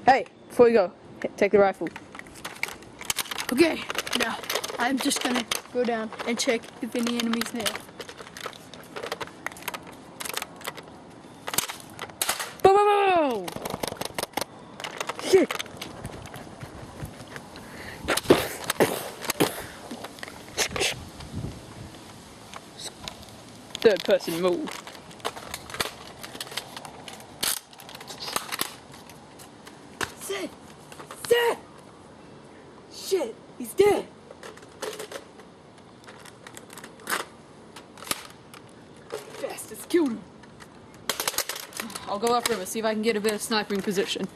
Hey, before you go, take the rifle. Okay, now I'm just gonna go down and check if any enemies there. Boom! Shit! Third person move. Sid! Sid! Shit, he's dead! Bastards killed him. I'll go after him and see if I can get a bit of sniping position.